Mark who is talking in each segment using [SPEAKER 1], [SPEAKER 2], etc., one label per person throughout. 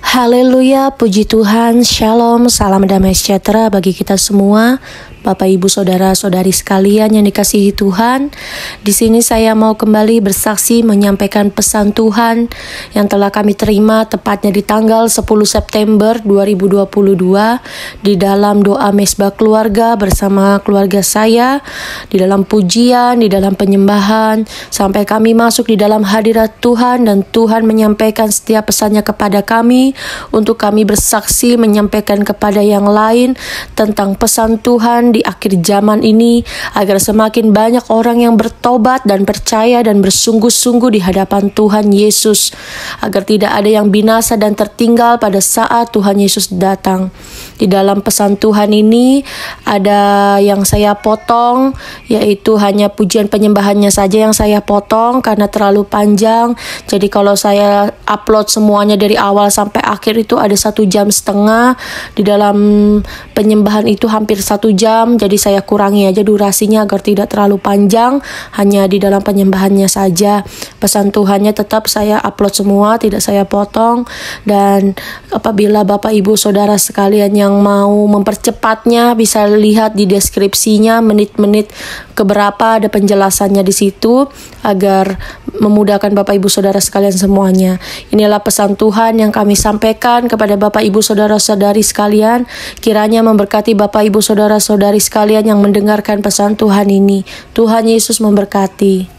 [SPEAKER 1] Haleluya, puji Tuhan, shalom, salam damai sejahtera bagi kita semua, Bapak Ibu Saudara-saudari sekalian yang dikasihi Tuhan. Di sini saya mau kembali bersaksi menyampaikan pesan Tuhan yang telah kami terima tepatnya di tanggal 10 September 2022 di dalam doa mesbah keluarga bersama keluarga saya, di dalam pujian, di dalam penyembahan, sampai kami masuk di dalam hadirat Tuhan dan Tuhan menyampaikan setiap pesannya kepada kami untuk kami bersaksi menyampaikan kepada yang lain tentang pesan Tuhan di akhir zaman ini, agar semakin banyak orang yang bertobat dan percaya dan bersungguh-sungguh di hadapan Tuhan Yesus, agar tidak ada yang binasa dan tertinggal pada saat Tuhan Yesus datang. Di dalam pesan Tuhan ini ada yang saya potong, yaitu hanya pujian penyembahannya saja yang saya potong karena terlalu panjang. Jadi kalau saya upload semuanya dari awal sampai akhir itu ada 1,5 jam. Di dalam penyembahan itu hampir 1 jam, jadi saya kurangi aja durasinya agar tidak terlalu panjang, hanya di dalam penyembahannya saja. Pesan Tuhannya tetap saya upload semua, tidak saya potong. Dan apabila Bapak Ibu Saudara sekalian yang mau mempercepatnya, bisa lihat di deskripsinya menit-menit keberapa ada penjelasannya di situ, agar memudahkan Bapak Ibu Saudara sekalian semuanya. Inilah pesan Tuhan yang kami sampaikan kepada Bapak Ibu Saudara-saudari sekalian. Kiranya memberkati Bapak Ibu Saudara-saudari sekalian yang mendengarkan pesan Tuhan ini. Tuhan Yesus memberkati.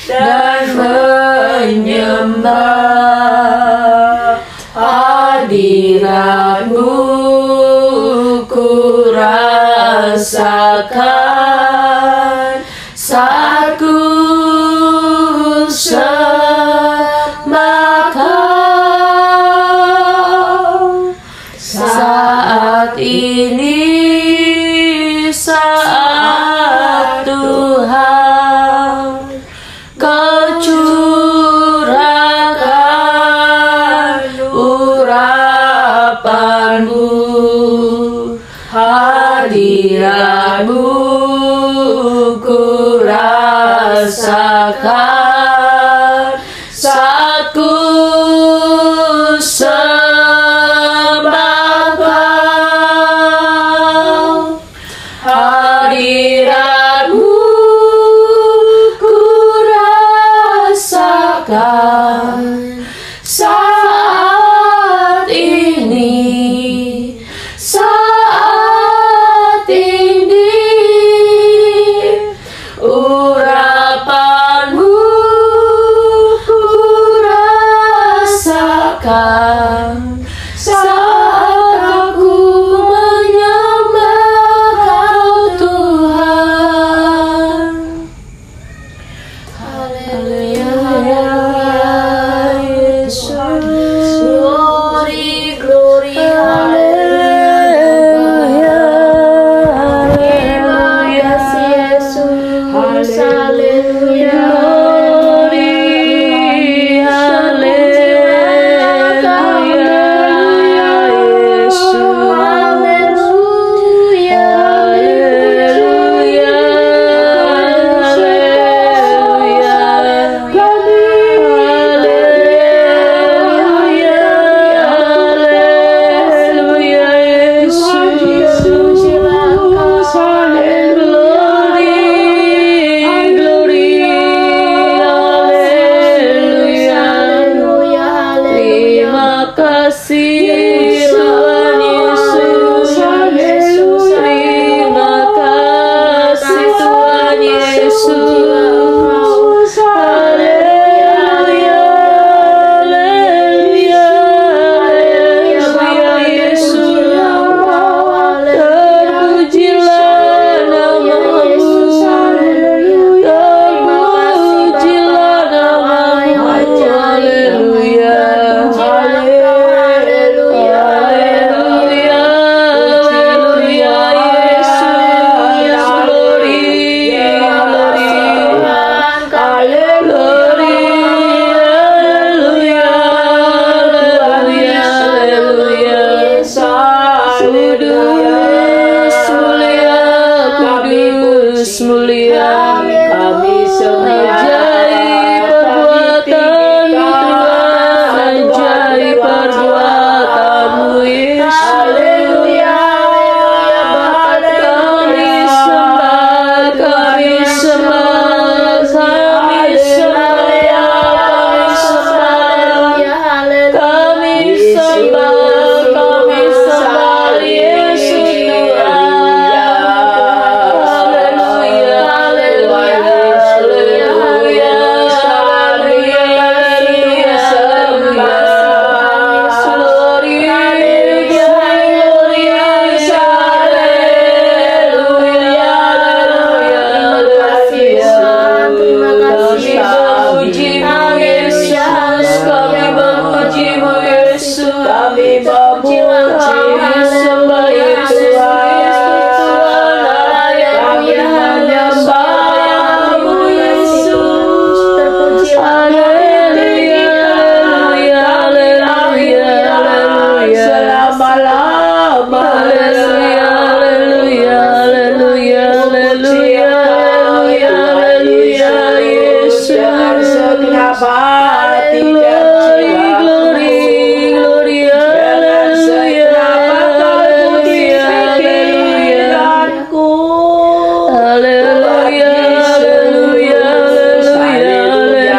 [SPEAKER 2] Dan menyembah hadirat-Mu ku rasakan saat ku sembah Kau. Saat ini saat Tuhan Kau curahkan urapan-Mu, hadirat-Mu ku rasakan saat ku sembah Kau. Hadirat-Mu ku rasakan saat ini, saat ini. Urapan-Mu ku rasakan saat aku menyembah Kau, Tuhan. Haleluya, Yesus. Glory, glory, haleluya. Haleluya, Yesus. Haleluya. Glory, haleluya, Yesus. Haleluya, haleluya, haleluya. dapat tidak
[SPEAKER 1] Glory, glory, haleluya, haleluya,
[SPEAKER 2] pikiranku.
[SPEAKER 1] haleluya, haleluya, haleluya,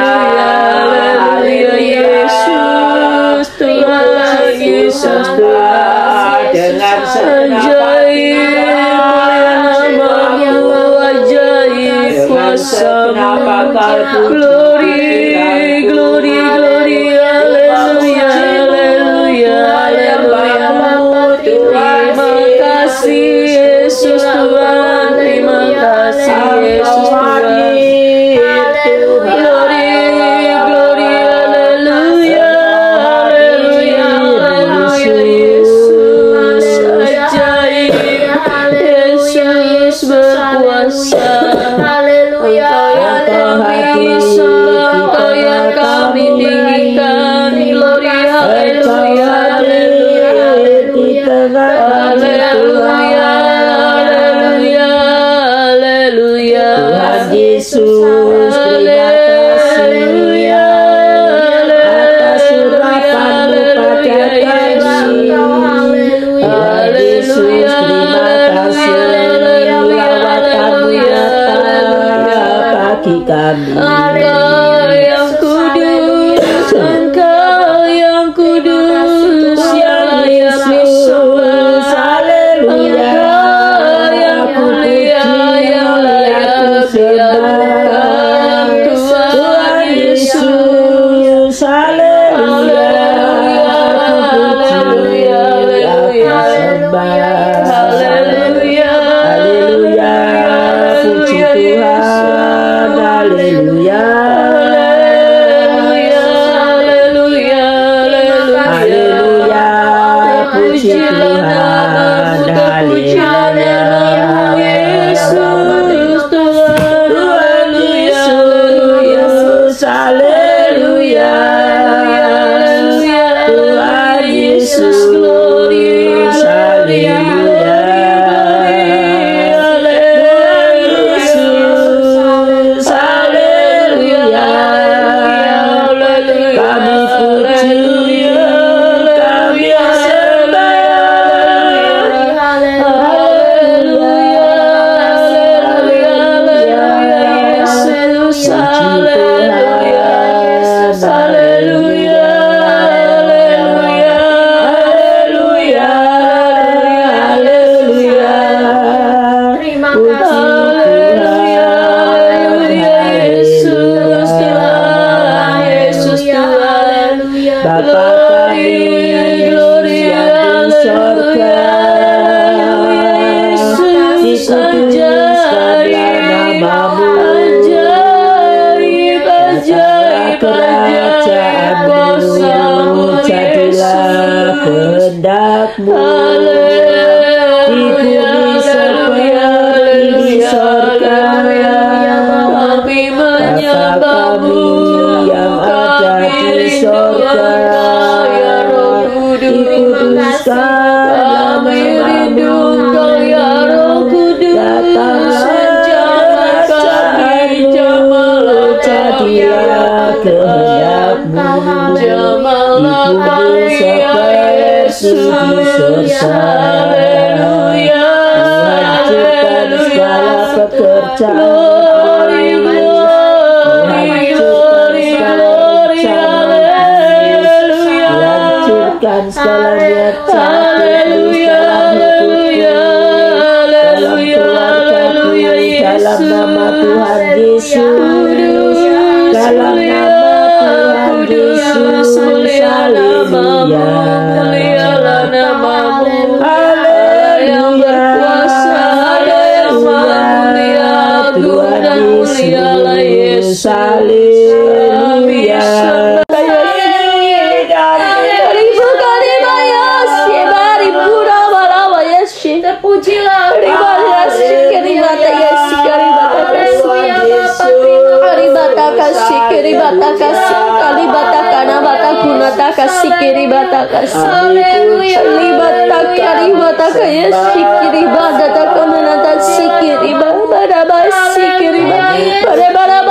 [SPEAKER 1] haleluya, Yesus, Tuhan Yesus, Tuhan,
[SPEAKER 2] dengan
[SPEAKER 1] ajaib namamu, ajaib kuasamu, glory, glory, glory, haleluya, haleluya, haleluya. Terima kasih Yesus Tuhan, terima kasih Yesus Tuhan. Glory, glory, haleluya, haleluya, haleluya, Yesus, ajaib, Yesus berkuasa. Engkau yang kami tinggikan, glory, haleluya, haleluya, haleluya, haleluya, haleluya,
[SPEAKER 2] Tuhan Yesus,
[SPEAKER 1] haleluya,
[SPEAKER 2] atas urapanmu pada kami. Tuhan Yesus, terima kasih lawatanmu nyata bagi kami.
[SPEAKER 1] Engkau yang kudus, Engkau yang kudus, yang Yesus,
[SPEAKER 2] haleluya.
[SPEAKER 1] Engkau yang mulia, yang layak dilakukan, Tuhan Yesus,
[SPEAKER 2] haleluya.
[SPEAKER 1] haleluya, haleluya, haleluya,
[SPEAKER 2] Haleluya, puji Tuhan, haleluya.
[SPEAKER 1] haleluya, haleluya,
[SPEAKER 2] Haleluya, puji Tuhan, haleluya.
[SPEAKER 1] Yesus Tuhan, haleluya,
[SPEAKER 2] Yesus, haleluya. Tuhan Yesus,
[SPEAKER 1] glorious,
[SPEAKER 2] haleluya. Yesus, haleluya. Kami puji, kami sembah. Kehendakmu di bumi seperti di sorga.
[SPEAKER 1] Kami menyembahmu,
[SPEAKER 2] yang ada di sorga, dikuduskan
[SPEAKER 1] kami rindu Engkau ya Roh Kudus. Jamah kami, jamalah
[SPEAKER 2] jadilah kehendakmu
[SPEAKER 1] jamalah kami ya Yesus. Haleluya,
[SPEAKER 2] hancurkan segala pekerjaan,
[SPEAKER 1] glory, glory, glory, glory, haleluya,
[SPEAKER 2] hancurkan segala niat
[SPEAKER 1] haleluya, haleluya, haleluya, haleluya,
[SPEAKER 2] dalam nama Tuhan Yesus, dalam nama Tuhan Yesus, haleluya,
[SPEAKER 1] mulialah namamu, yang
[SPEAKER 2] haleluya,
[SPEAKER 1] berkuasa, yang maha mulia, Tuhan dan mulialah Yesus,
[SPEAKER 2] haleluya.
[SPEAKER 1] Terpujilah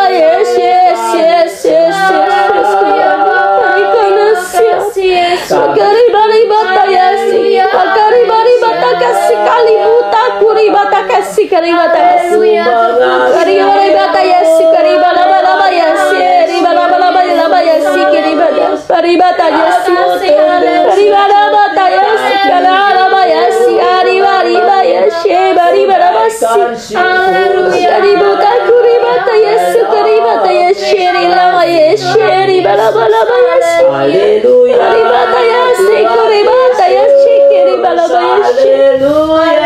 [SPEAKER 1] yes, yes, yes, yes. karibata Yesus. Karibata Yesus, karibala bala Yesus, karibala bala Yesus, karibata Yesus. Karibala bata Yesus, karibala Yesus, karibala Yesus, karibala Yesus. Karibata kuribata Yesus, karibata Yesus, karibala Yesus, karibala Yesus. Karibata Yesus, karibata Yesus, karibala Yesus.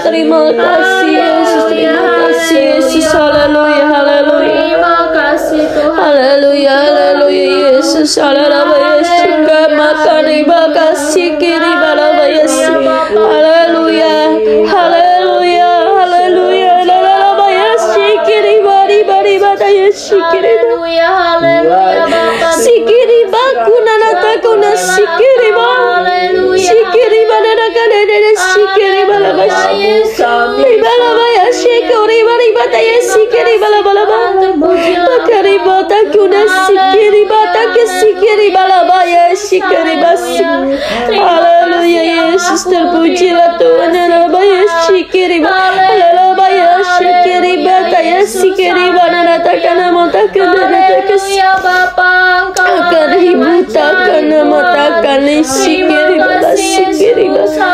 [SPEAKER 1] Terima kasih Yesus, terima kasih Yesus, haleluya, haleluya.
[SPEAKER 2] Terima kasih Tuhan.
[SPEAKER 1] Haleluya, haleluya Yesus, haleluya Yesus, terima kasih kiri balaba Yesus, haleluya, haleluya, haleluya, haleluya Yesus, kiri bari bata Yesus, kiri
[SPEAKER 2] Haleluya, haleluya Bapa.
[SPEAKER 1] sikiri baku nanata kuna sikiri ba, sikiri banana kanene sikiri balaba balaba Yesus, kiri bari bata Yesus, kiri balaba kiri bata kuna sikiri bata sikiri balaba Yesus, kiri basi. Haleluya Yesus, terpujilah Tuhan, haleluya Yesus, kiri haleluya Yesus, kiri bata Yesus, kiri banana takana mata kana
[SPEAKER 2] Haleluya Bapa, Engkau
[SPEAKER 1] akan ibu takkan matakan sikiri bata sikiri bata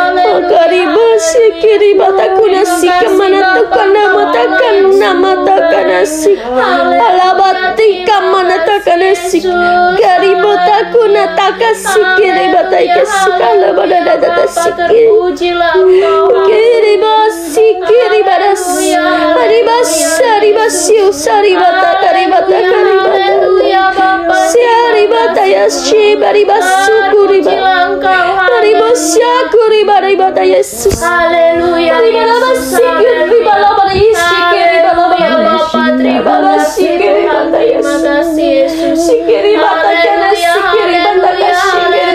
[SPEAKER 1] kariba sikiri bata kuna sikamana takana matakan nama takana sik alabati kamana takana sik kariba takuna takasikiri bata ikasikala bada dada sikiri
[SPEAKER 2] terpujilah Engkau.
[SPEAKER 1] kiri basi kiri badas hari basi usari bata karibata
[SPEAKER 2] Haleluya Bapa.
[SPEAKER 1] siari bata Yesus bari basu kuriba
[SPEAKER 2] Terpujilah Engkau.
[SPEAKER 1] bari basya kuriba bata Yesus
[SPEAKER 2] Haleluya Yesus.
[SPEAKER 1] Terima
[SPEAKER 2] Haleluya Bapa. Terima kasih Tuhan. Terima kasih Yesus. Haleluya, haleluya,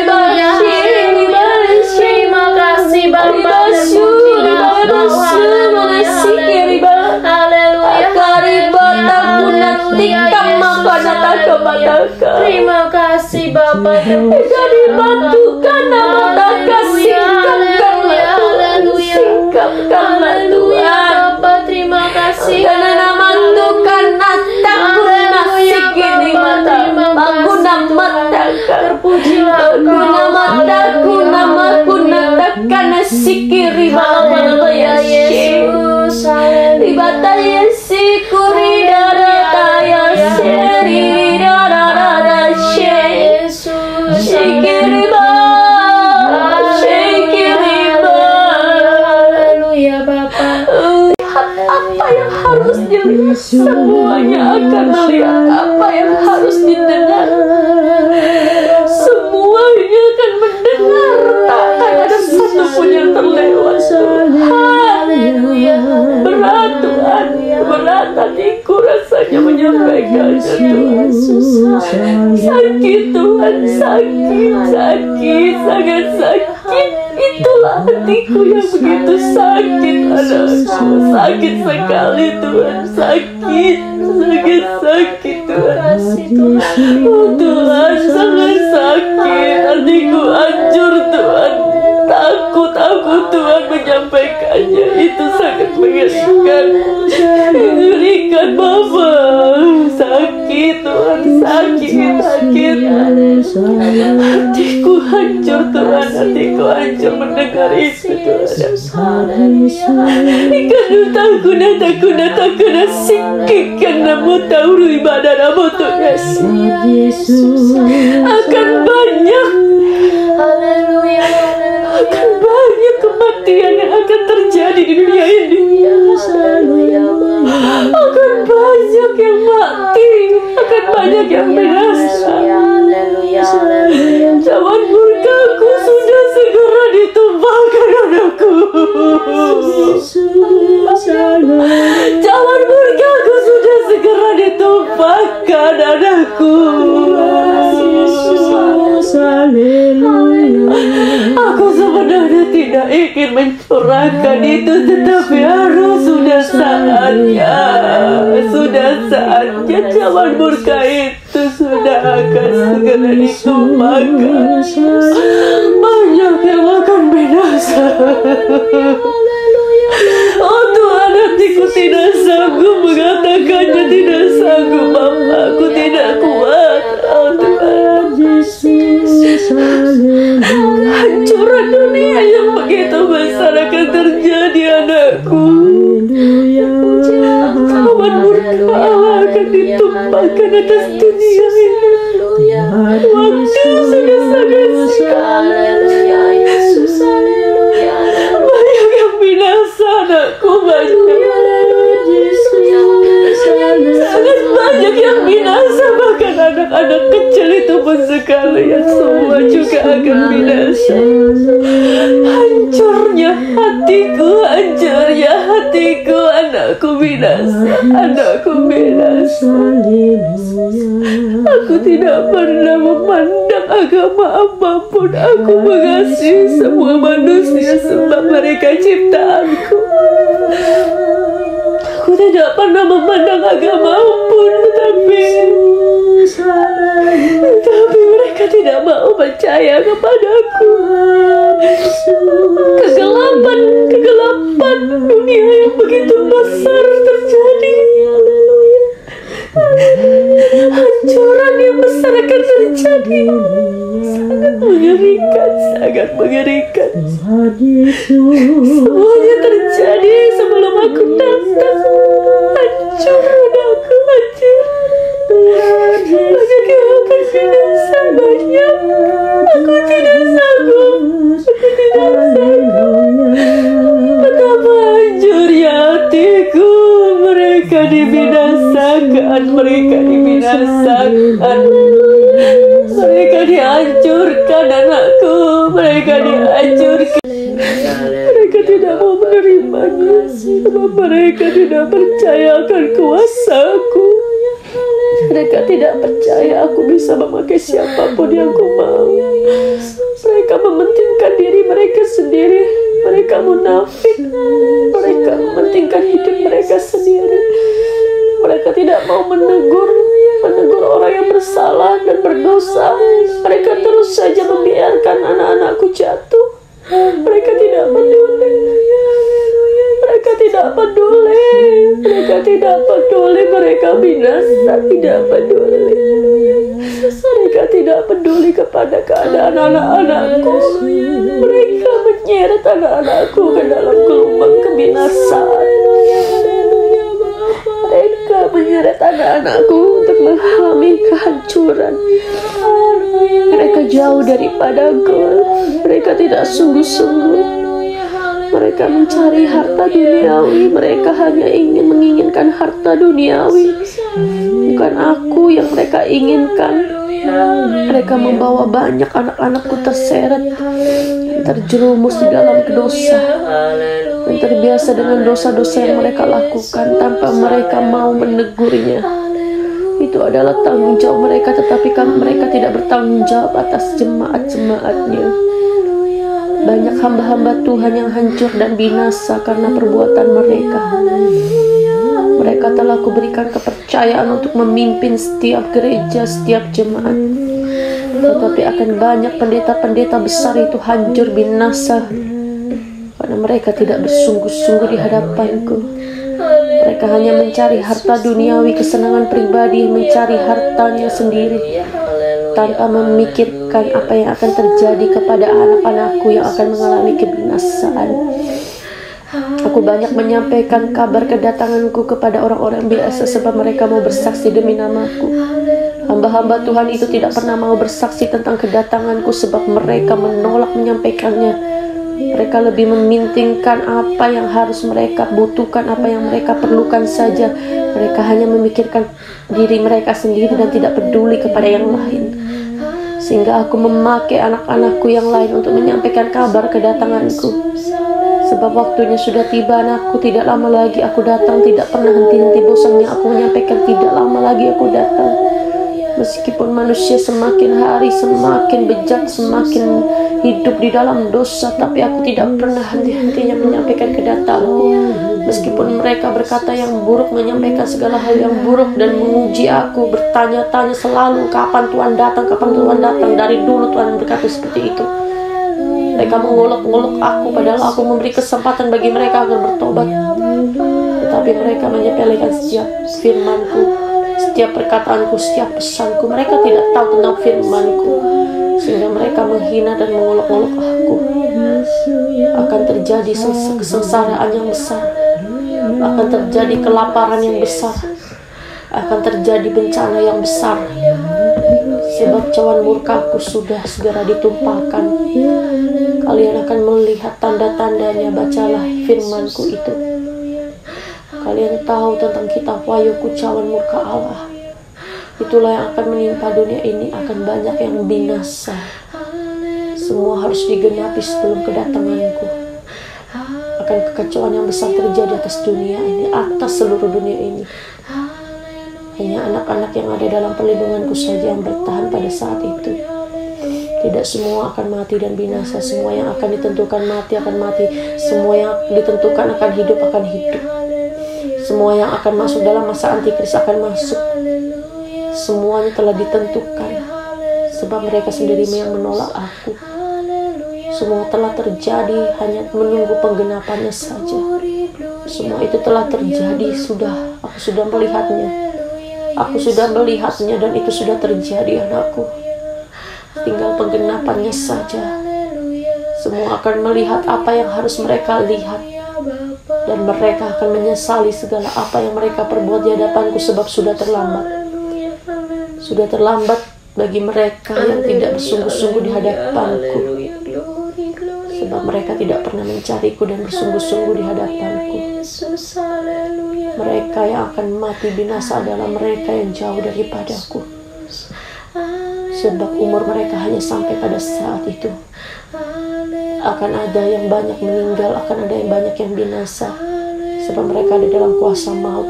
[SPEAKER 2] haleluya. Terima kasih Bapa. Terpujilah Engkau. Haleluya, haleluya. Haleluya, haleluya, Yesus. Terima kasih Bapa.
[SPEAKER 1] Dibantukan nama
[SPEAKER 2] Haleluya, haleluya, haleluya. Haleluya Bapa. Terima kasih.
[SPEAKER 1] karena nama Tuhan natakuna sikini mata maguna mata
[SPEAKER 2] Terpujilah Engkau.
[SPEAKER 1] kuna takana sikiri bala
[SPEAKER 2] Haleluya Yesus. Haleluya.
[SPEAKER 1] ribata yesi kuri dara yesi dara
[SPEAKER 2] Yesus.
[SPEAKER 1] sikiri ba
[SPEAKER 2] Haleluya Bapa.
[SPEAKER 1] apa yang harus dilihat semuanya akan melihat apa yang harus didengar semuanya akan mendengar takkan ada satupun yang terlewat
[SPEAKER 2] Haleluya.
[SPEAKER 1] berat Tuhan berat hatiku rasanya menyampaikannya Tuhan sakit Tuhan sakit sangat sakit itulah hatiku yang begitu sakit anakku sakit sekali Tuhan sakit Tuhan oh Tuhan sangat sakit hatiku hancur Tuhan
[SPEAKER 3] takut aku Tuhan menyampaikannya. Itu sangat mengerikan. Mengerikan Bapa. Sakit Tuhan, sakit. Hatiku hancur Tuhan, hatiku hancur mendengar itu Tuhan. Takuna sikikkan namu tauru ibadah namu Tuhan Yesus. Akan banyak kematian yang akan terjadi di dunia ini. Akan banyak yang mati, akan banyak yang binasa. Cawan murkaku sudah segera ditumpahkan anakku. Cawan murkaku sudah segera ditumpahkan anakku. Aku sebenarnya tidak ingin mencurahkan itu, tetapi harus sudah saatnya. Cawan murka itu sudah akan segera ditumpahkan. Banyak yang akan binasa. Oh Tuhan, hatiku tidak sanggup mengatakannya, tidak sanggup Bapa, aku tidak kuat. Oh Tuhan, kehancuran dunia yang begitu besar akan terjadi anakku. Cawan murka akan ditumpahkan atas dunia ini. Waktu sudah sangat singkat. Banyak yang binasa anakku, sangat banyak yang binasa. Bahkan anak-anak kecil itu pun sekalian semua juga akan binasa. Hancurnya hatiku, anakku binasa. Aku tidak pernah memandang agama apapun. Aku mengasihi semua manusia sebab mereka ciptaanku. Aku tidak pernah memandang agama apapun, tetapi mereka tidak mau percaya kepadaku. Kegelapan dunia yang begitu besar terjadi. Hancuran yang besar akan terjadi. Sangat mengerikan. Semuanya terjadi sebelum aku datang. Hancur anakku, hancur. Banyak yang akan binasa, banyak. Aku tidak sanggup. Betapa hancurnya hatiku. Mereka dibinasakan. Mereka dihancurkan anakku. Mereka dihancurkan. Mereka tidak mau menerimanya sebab mereka tidak percaya akan kuasaku. Mereka tidak percaya aku bisa memakai siapapun yang ku mau. Mereka mementingkan diri mereka sendiri. Mereka munafik. Mereka mementingkan hidup mereka sendiri. Mereka tidak mau menegur orang yang bersalah dan berdosa. Mereka terus saja membiarkan anak-anakku jatuh. Mereka tidak peduli. Mereka tidak peduli. Mereka binasa, tidak peduli. Mereka tidak peduli kepada keadaan anak-anakku. Mereka menyeret anak-anakku ke dalam gelombang kebinasaan. Mereka menyeret anak-anakku untuk mengalami kehancuran. Mereka jauh daripadaku. Mereka tidak sungguh-sungguh. Mereka mencari harta duniawi. Mereka hanya menginginkan harta duniawi. Bukan aku yang mereka inginkan. Mereka membawa banyak anak-anakku terseret, terjerumus di dalam dosa, dan terbiasa dengan dosa-dosa yang mereka lakukan tanpa mereka mau menegurnya. Itu adalah tanggung jawab mereka, tetapi mereka tidak bertanggung jawab atas jemaat-jemaatnya. Banyak hamba-hamba Tuhan yang hancur dan binasa karena perbuatan mereka. Mereka telah kuberikan kepercayaan untuk memimpin setiap gereja, setiap jemaat. Tetapi akan banyak pendeta-pendeta besar itu hancur binasa karena mereka tidak bersungguh-sungguh di hadapanku. Mereka hanya mencari harta duniawi, kesenangan pribadi, mencari hartanya sendiri, tanpa memikirkan apa yang akan terjadi kepada anak-anakku yang akan mengalami kebinasaan. Aku banyak menyampaikan kabar kedatanganku kepada orang-orang biasa sebab mereka mau bersaksi demi namaku. Hamba-hamba Tuhan itu tidak pernah mau bersaksi tentang kedatanganku sebab mereka menolak menyampaikannya. Mereka lebih mementingkan apa yang harus mereka butuhkan, apa yang mereka perlukan saja. Mereka hanya memikirkan diri mereka sendiri dan tidak peduli kepada yang lain. Sehingga aku memakai anak-anakku yang lain untuk menyampaikan kabar kedatanganku. Sebab waktunya sudah tiba, anakku, tidak lama lagi aku datang. Tidak pernah henti-henti bosannya aku menyampaikan tidak lama lagi aku datang. Meskipun manusia semakin hari semakin bejat, semakin hidup di dalam dosa, tapi aku tidak pernah henti-hentinya menyampaikan kedatanganku. Meskipun mereka berkata yang buruk, menyampaikan segala hal yang buruk dan menguji aku, bertanya-tanya selalu kapan Tuhan datang, kapan Tuhan datang. Dari dulu Tuhan berkata seperti itu. Mereka mengolok-olok aku, padahal aku memberi kesempatan bagi mereka agar bertobat. Tetapi mereka menyepelekan setiap firmanku, setiap perkataanku, setiap pesanku. Mereka tidak tahu tentang firmanku, sehingga mereka menghina dan mengolok-olok aku. Akan terjadi kesengsaraan yang besar, akan terjadi kelaparan yang besar, akan terjadi bencana yang besar. Sebab cawan murkaku sudah segera ditumpahkan. Kalian akan melihat tanda-tandanya. Bacalah firmanku itu. Kalian tahu tentang kitab Wahyu, cawan murka Allah. Itulah yang akan menimpa dunia ini. Akan banyak yang binasa. Semua harus digenapi sebelum kedatanganku. Akan kekacauan yang besar terjadi atas dunia ini, atas seluruh dunia ini. Hanya anak-anak yang ada dalam perlindunganku saja yang bertahan pada saat itu. Tidak semua akan mati dan binasa. Semua yang akan ditentukan mati akan mati. Semua yang ditentukan akan hidup akan hidup. Semua yang akan masuk dalam masa antikris akan masuk. Semuanya telah ditentukan. Sebab mereka sendiri yang menolak aku. Semua telah terjadi, hanya menunggu penggenapannya saja. Semua itu telah terjadi, aku sudah melihatnya. Aku sudah melihatnya dan itu sudah terjadi, anakku. Tinggal penggenapannya saja. Semua akan melihat apa yang harus mereka lihat. Dan mereka akan menyesali segala apa yang mereka perbuat di hadapanku sebab sudah terlambat. Sudah terlambat bagi mereka yang tidak bersungguh-sungguh di hadapanku. Sebab mereka tidak pernah mencariku dan bersungguh-sungguh di hadapanku. Mereka yang akan mati binasa adalah mereka yang jauh daripadaku. Sebab umur mereka hanya sampai pada saat itu. Akan ada yang banyak meninggal, akan ada yang banyak yang binasa. Sebab mereka ada dalam kuasa maut.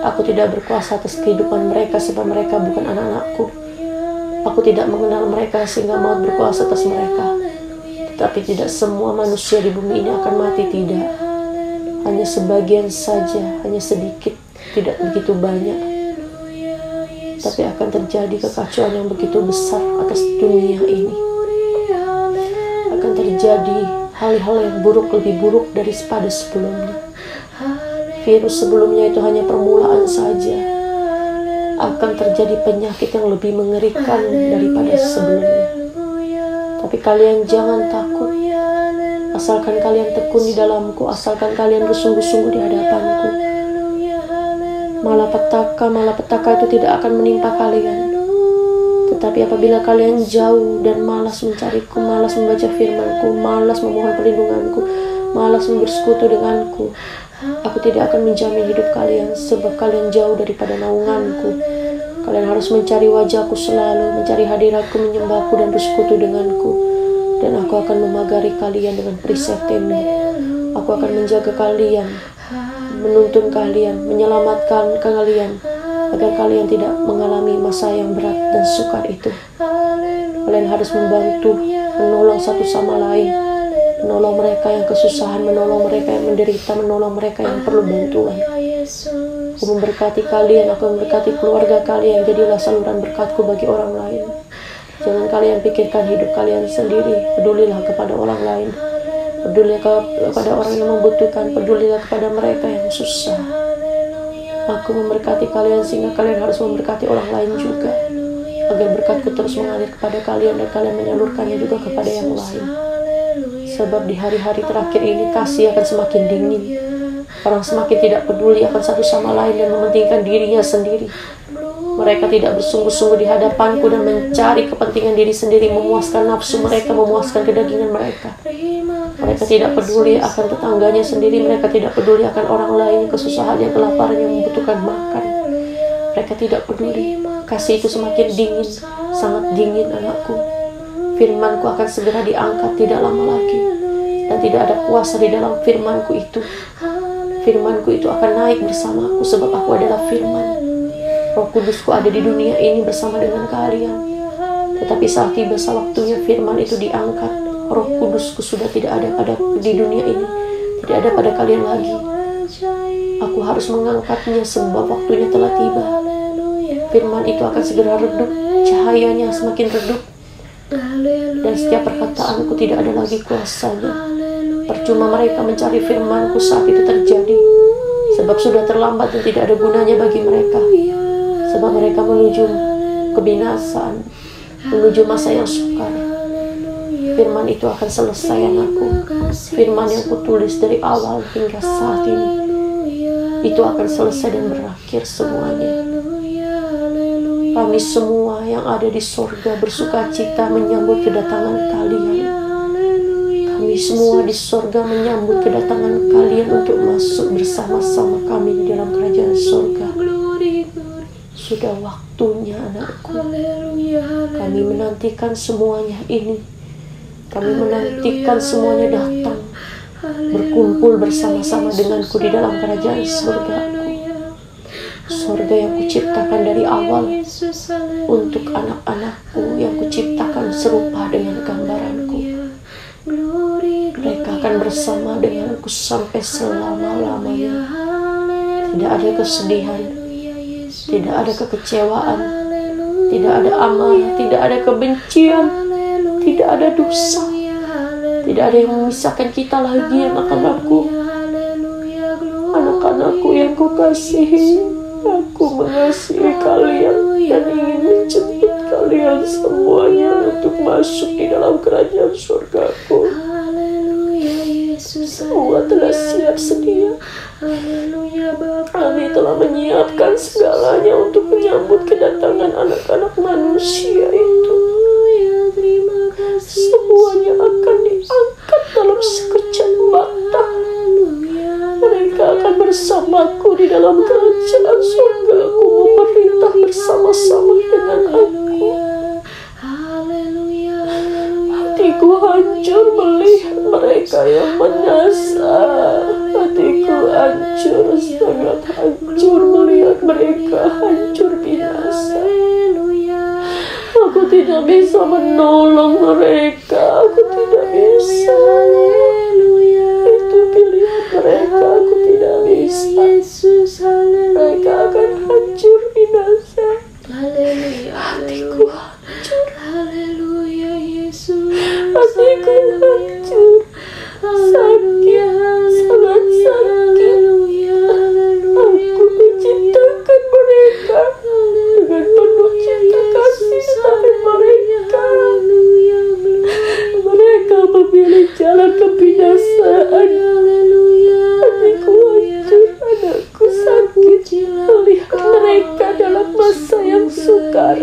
[SPEAKER 3] Aku tidak berkuasa atas kehidupan mereka sebab mereka bukan anak-anakku. Aku tidak mengenal mereka sehingga maut berkuasa atas mereka. Tetapi tidak semua manusia di bumi ini akan mati, tidak. Hanya sebagian saja, hanya sedikit, tidak begitu banyak. Tapi akan terjadi kekacauan yang begitu besar atas dunia ini. Akan terjadi hal-hal yang buruk, lebih buruk daripada sebelumnya. Virus sebelumnya itu hanya permulaan saja. Akan terjadi penyakit yang lebih mengerikan daripada sebelumnya. Tapi kalian jangan takut. Asalkan kalian tekun di dalamku, asalkan kalian bersungguh-sungguh di hadapanku. Malapetaka itu tidak akan menimpa kalian. Tetapi apabila kalian jauh dan malas mencariku, malas membaca firmanku, malas memohon perlindunganku, malas bersekutu denganku, aku tidak akan menjamin hidup kalian, sebab kalian jauh daripada naunganku. Kalian harus mencari wajahku selalu, mencari hadiratku, menyembahku dan bersekutu denganku. Dan aku akan memagari kalian dengan perisai-Mu. Aku akan menjaga kalian, menuntun kalian, menyelamatkan kalian, agar kalian tidak mengalami masa yang berat dan sukar itu. Kalian harus membantu, menolong satu sama lain, menolong mereka yang kesusahan, menolong mereka yang menderita, menolong mereka yang perlu bantuan. Aku memberkati kalian, aku memberkati keluarga kalian. Jadilah saluran berkat-Ku bagi orang lain. Jangan kalian pikirkan hidup kalian sendiri. Pedulilah kepada orang lain. Pedulilah kepada orang yang membutuhkan. Pedulilah kepada mereka yang susah. Aku memberkati kalian sehingga kalian harus memberkati orang lain juga, agar berkat-Ku terus mengalir kepada kalian dan kalian menyalurkannya juga kepada yang lain. Sebab di hari-hari terakhir ini kasih akan semakin dingin. Orang semakin tidak peduli akan satu sama lain dan mementingkan dirinya sendiri. Mereka tidak bersungguh-sungguh di hadapan-Ku dan mencari kepentingan diri sendiri, memuaskan nafsu mereka, memuaskan kedagingan mereka. Mereka tidak peduli akan tetangganya sendiri. Mereka tidak peduli akan orang lain yang kesusahan, yang kelaparan, yang membutuhkan makan. Mereka tidak peduli. Kasih itu semakin dingin, sangat dingin anakku. Firman-Ku akan segera diangkat tidak lama lagi. Dan tidak ada kuasa di dalam firman-Ku itu. Firman-Ku itu akan naik bersamaku sebab Aku adalah firman. Roh Kudus-Ku ada di dunia ini bersama dengan kalian. Tetapi saat tiba waktunya firman itu diangkat, Roh Kudus-Ku sudah tidak ada di dunia ini. Tidak ada pada kalian lagi. Aku harus mengangkatnya sebab waktunya telah tiba. Firman itu akan segera redup, cahayanya semakin redup. Dan setiap perkataan-Ku tidak ada lagi kuasanya. Percuma mereka mencari firman-Ku saat itu terjadi, sebab sudah terlambat dan tidak ada gunanya bagi mereka. Sebab mereka menuju kebinasaan, menuju masa yang sukar. Firman itu akan selesai anakku. Firman yang Kutulis dari awal hingga saat ini, itu akan selesai dan berakhir semuanya. Kami semua yang ada di sorga bersuka cita menyambut kedatangan kalian. Kami semua di sorga menyambut kedatangan kalian untuk masuk bersama-sama kami di dalam kerajaan sorga. Sudah waktunya anakku. Kami menantikan semuanya ini. Kami menantikan semuanya datang, berkumpul bersama-sama denganku di dalam kerajaan surga-Ku. Surga yang Kuciptakan dari awal untuk anak-anak-Ku yang Kuciptakan serupa dengan gambaran-Ku. Mereka akan bersama denganku sampai selama-lamanya. Tidak ada kesedihan, tidak ada kekecewaan, tidak ada amarah, tidak ada kebencian, tidak ada dosa, tidak ada yang memisahkan kita lagi anak-anakku. Anak-anakku yang Kukasihi, Aku mengasihi kalian dan ingin menjemput kalian semuanya untuk masuk di dalam kerajaan surga-Ku. Semua telah siap sedia. Kami telah menyiapkan segalanya untuk menyambut kedatangan anak-anak manusia itu. Semuanya akan diangkat dalam sekejap mata. Mereka akan bersamaku di dalam kerajaan surga-Ku, memerintah bersama-sama dengan Aku. Hatiku hancur melihat mereka yang menyasar. Hatiku hancur, sangat hancur melihat mereka hancur binasa. Aku tidak bisa menolong mereka. Aku tidak bisa. Itu pilihan mereka. Aku tidak bisa. Mereka akan hancur binasa. Hatiku hancur. Hatiku hancur. Sakit, sangat sakit. Aku menciptakan mereka dengan penuh cinta kasih, tapi mereka memilih jalan kebinasaan. Hatiku hancur, anakku sakit melihat mereka dalam masa yang sukar.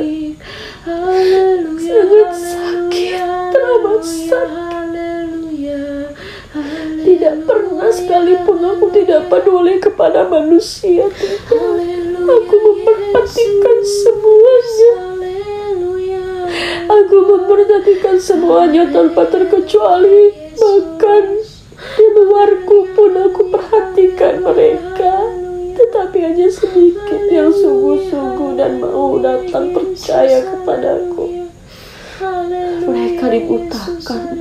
[SPEAKER 3] Sangat sakit, teramat sakit. Tidak pernah sekalipun aku tidak peduli kepada manusia. Aku memperhatikan semuanya. Aku memperhatikan semuanya tanpa terkecuali. Bahkan di luarku pun aku perhatikan mereka. Tetapi hanya sedikit yang sungguh-sungguh dan mau datang percaya kepadaku. Mereka dibutakan.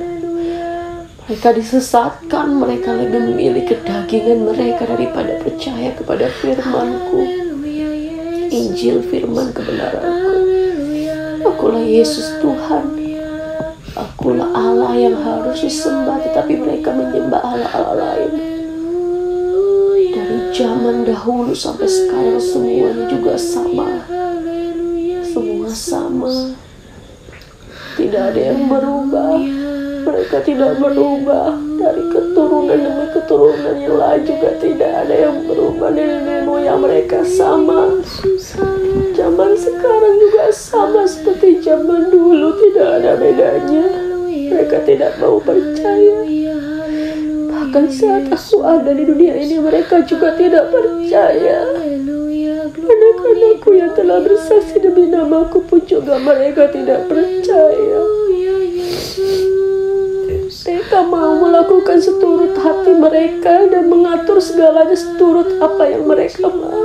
[SPEAKER 3] Mereka disesatkan, mereka lebih memilih kedagingan mereka daripada percaya kepada firman-Ku, Injil firman kebenaran-Ku. Akulah Yesus Tuhan, akulah Allah yang harus disembah, tetapi mereka menyembah Allah-Allah lain. Dari zaman dahulu sampai sekarang semuanya juga sama. Semua sama. Tidak ada yang berubah. Mereka tidak berubah. Dari keturunan demi keturunan yang lain juga tidak ada yang berubah. Nenek moyang mereka sama. Zaman sekarang juga sama seperti zaman dulu. Tidak ada bedanya. Mereka tidak mau percaya. Bahkan saat aku ada di dunia ini, mereka juga tidak percaya. Anak-anakku yang telah bersaksi demi namaku pun juga mereka tidak percaya. Mereka mau melakukan seturut hati mereka dan mengatur segalanya seturut apa yang mereka mau.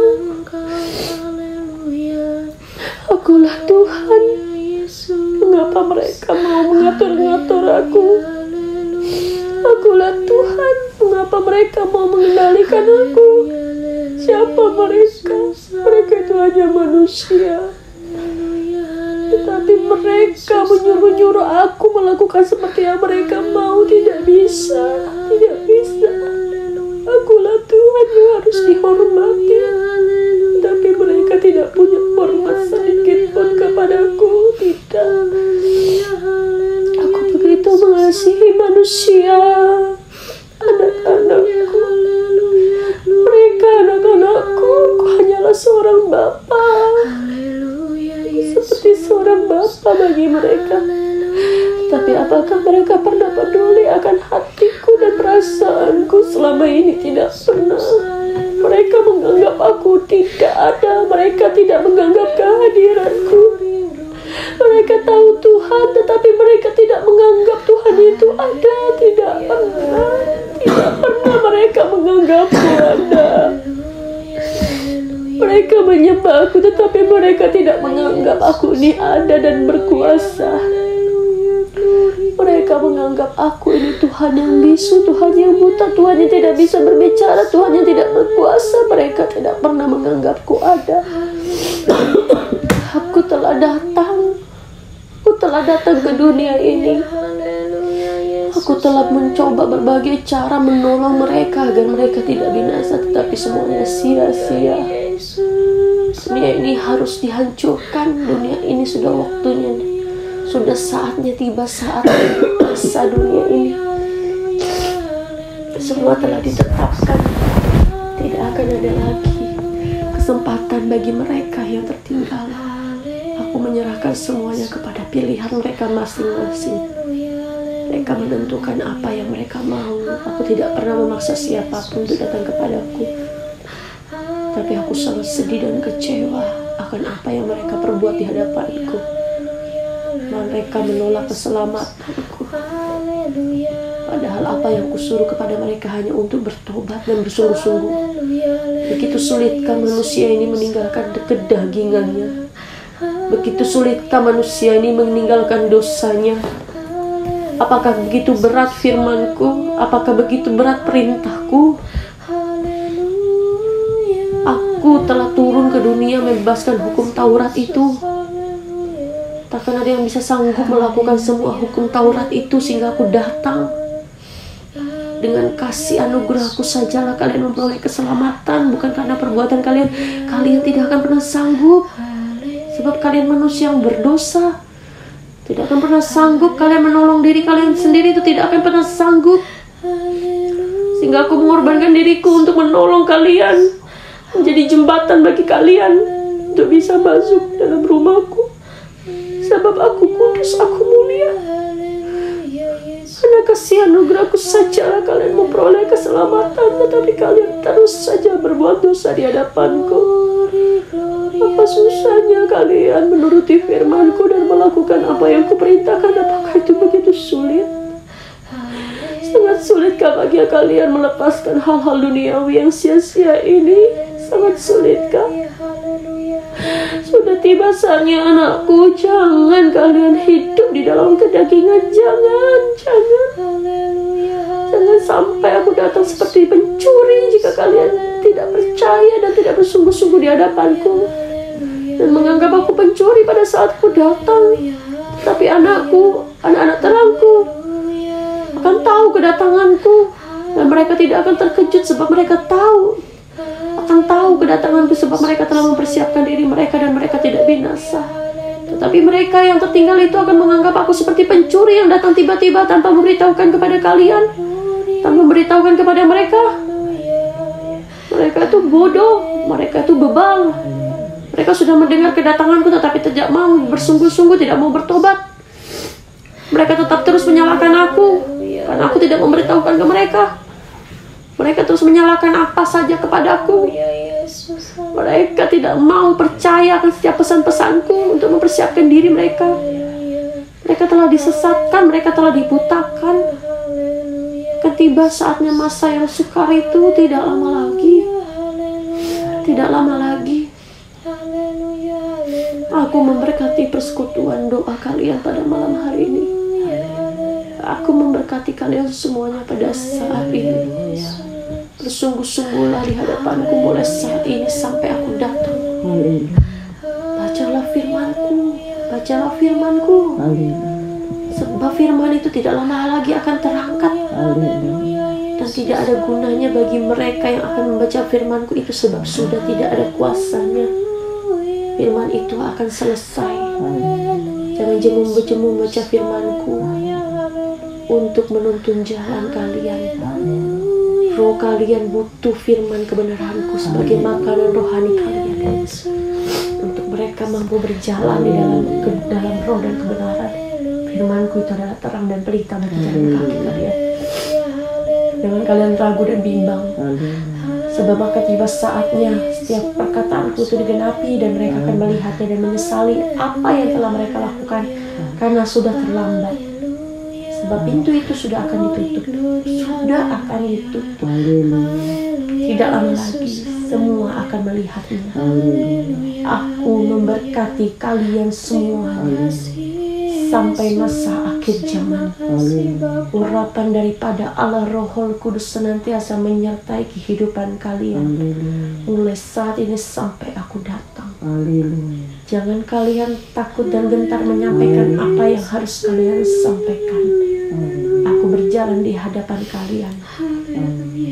[SPEAKER 3] Akulah Tuhan. Mengapa mereka mau mengatur-ngatur aku? Akulah Tuhan. Mengapa mereka mau mengendalikan aku? Siapa mereka? Mereka itu hanya manusia. Tetapi mereka menyuruh-nyuruh aku melakukan seperti yang mereka mau. Tidak bisa. Tidak bisa. Akulah Tuhan yang harus dihormati. Tapi mereka tidak punya hormat sedikit pun kepadaku. Tidak. Aku begitu mengasihi manusia. Anak-anakku. Mereka anak-anakku. Aku hanyalah seorang bapa. Seperti seorang bapa bagi mereka. Tapi apakah mereka pernah peduli akan hatiku dan perasaanku? Selama ini tidak pernah. Mereka menganggap aku tidak ada. Mereka tidak menganggap kehadiranku. Mereka tahu Tuhan, tetapi mereka tidak menganggap Tuhan itu ada. Tidak pernah. Tidak pernah mereka menganggapku ada. Mereka menyembah aku, tetapi mereka tidak menganggap aku ini ada dan berkuasa. Mereka menganggap aku ini Tuhan yang bisu, Tuhan yang buta, Tuhan yang tidak bisa berbicara, Tuhan yang tidak berkuasa. Mereka tidak pernah menganggapku ada. Aku telah datang. Aku telah datang ke dunia ini. Aku telah mencoba berbagai cara menolong mereka agar mereka tidak binasa, tetapi semuanya sia-sia. Dunia ini harus dihancurkan. Dunia ini sudah waktunya. Sudah saatnya tiba saatnya masa dunia ini. Semua telah ditetapkan. Tidak akan ada lagi kesempatan bagi mereka yang tertinggal. Aku menyerahkan semuanya kepada pilihan mereka masing-masing. Mereka menentukan apa yang mereka mau. Aku tidak pernah memaksa siapapun untuk datang kepadaku. Tapi aku sangat sedih dan kecewa akan apa yang mereka perbuat di hadapanku. Mereka menolak keselamatanku. Padahal apa yang kusuruh kepada mereka hanya untuk bertobat dan bersungguh-sungguh. Begitu sulitkah manusia ini meninggalkan kedagingannya? Begitu sulitkah manusia ini meninggalkan dosanya? Apakah begitu berat firmanku? Apakah begitu berat perintahku? Aku telah turun ke dunia membebaskan hukum Taurat itu. Takkan ada yang bisa sanggup melakukan semua hukum Taurat itu sehingga aku datang. Dengan kasih anugerahku sajalah kalian memperoleh keselamatan. Bukan karena perbuatan kalian. Kalian tidak akan pernah sanggup. Sebab kalian manusia yang berdosa. Tidak akan pernah sanggup. Kalian menolong diri kalian sendiri itu tidak akan pernah sanggup. Sehingga aku mengorbankan diriku untuk menolong kalian. Menjadi jembatan bagi kalian untuk bisa masuk dalam rumahku. Sebab aku kudus, aku mulia. Karena kasih anugerahku sajalah kalian memperoleh keselamatan. Tetapi kalian terus saja berbuat dosa di hadapanku. Apa susahnya kalian menuruti firmanku dan melakukan apa yang kuperintahkan? Apakah itu begitu sulit? Sangat sulitkah bagi kalian melepaskan hal-hal duniawi yang sia-sia ini? Sangat sulitkah? Sudah tiba saatnya anakku. Jangan kalian hidup di dalam kedagingan. Jangan. sampai aku datang seperti pencuri jika kalian tidak percaya dan tidak bersungguh-sungguh di hadapanku dan menganggap aku pencuri pada saat aku datang. Tapi anakku, anak-anak terangku akan tahu kedatanganku dan mereka tidak akan terkejut sebab mereka akan tahu kedatanganku sebab mereka telah mempersiapkan diri mereka dan mereka tidak binasa. Tetapi mereka yang tertinggal itu akan menganggap aku seperti pencuri yang datang tiba-tiba tanpa memberitahukan kepada kalian, tanpa memberitahukan kepada mereka. Mereka itu bodoh, mereka itu bebal. Mereka sudah mendengar kedatanganku tetapi tidak mau bersungguh-sungguh, tidak mau bertobat. Mereka tetap terus menyalahkan aku karena aku tidak memberitahukan ke mereka. Mereka terus menyalahkan apa saja kepadaku. Mereka tidak mau percaya akan setiap pesan-pesanku untuk mempersiapkan diri mereka. Mereka telah disesatkan, mereka telah dibutakan. Ketiba saatnya masa yang sukar itu tidak lama lagi. Tidak lama lagi. Aku memberkati persekutuan doa kalian pada malam hari ini. Aku memberkati kalian semuanya pada saat ini. Bersungguh-sungguhlah di hadapanku mulai saat ini sampai aku datang. Bacalah firmanku, bacalah firmanku. Sebab firman itu tidak lama lagi akan terangkat. Dan tidak ada gunanya bagi mereka yang akan membaca firmanku itu sebab sudah tidak ada kuasanya. Firman itu akan selesai. Jangan jemu-jemu membaca firmanku untuk menuntun jalan kalian. Roh kalian butuh firman kebenaranku sebagai makanan rohani kalian. Untuk mereka mampu berjalan di dalam roh dan kebenaran. Firmanku itu adalah terang dan pelita bagi jalan kaki kalian. Jangan kalian ragu dan bimbang. Sebab akan tiba saatnya setiap perkataanku itu digenapi dan mereka akan melihatnya dan menyesali apa yang telah mereka lakukan karena sudah terlambat. Sebab pintu itu sudah akan ditutup. Sudah akan ditutup. Tidak lama lagi semua akan melihatnya. Aku memberkati kalian semuanya sampai masa akhir zaman. Urapan daripada Allah Roh Kudus senantiasa menyertai kehidupan kalian mulai saat ini sampai aku datang. Jangan kalian takut dan gentar menyampaikan apa yang harus kalian sampaikan. Aku berjalan di hadapan kalian.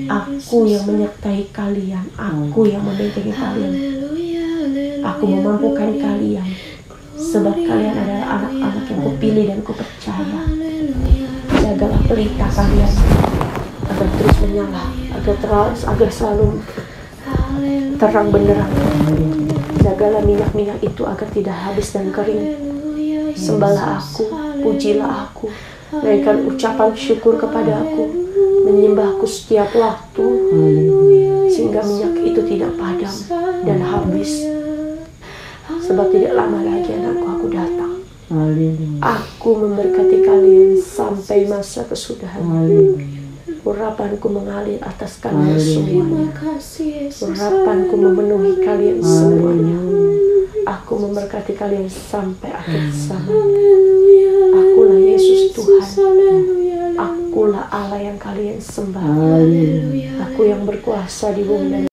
[SPEAKER 3] Aku yang menyertai kalian. Aku yang membentengi kalian. Aku memampukan kalian. Sebab kalian adalah anak-anak yang kupilih dan kupercaya. Jagalah pelita kalian agar terus menyala, agar selalu terang benderang. Jagalah minyak-minyak itu agar tidak habis dan kering. Sembahlah aku, pujilah aku, naikkan ucapan syukur kepada aku, menyembahku setiap waktu, sehingga minyak itu tidak padam dan habis. Sebab tidak lama lagi anakku aku datang. Aku memberkati kalian sampai masa kesudahan. Urapanku mengalir atas kalian semuanya. Urapanku memenuhi kalian semuanya. Aku memberkati kalian sampai akhir zaman. Akulah Yesus Tuhan. Akulah Allah yang kalian sembah. Aku yang berkuasa di bumi dan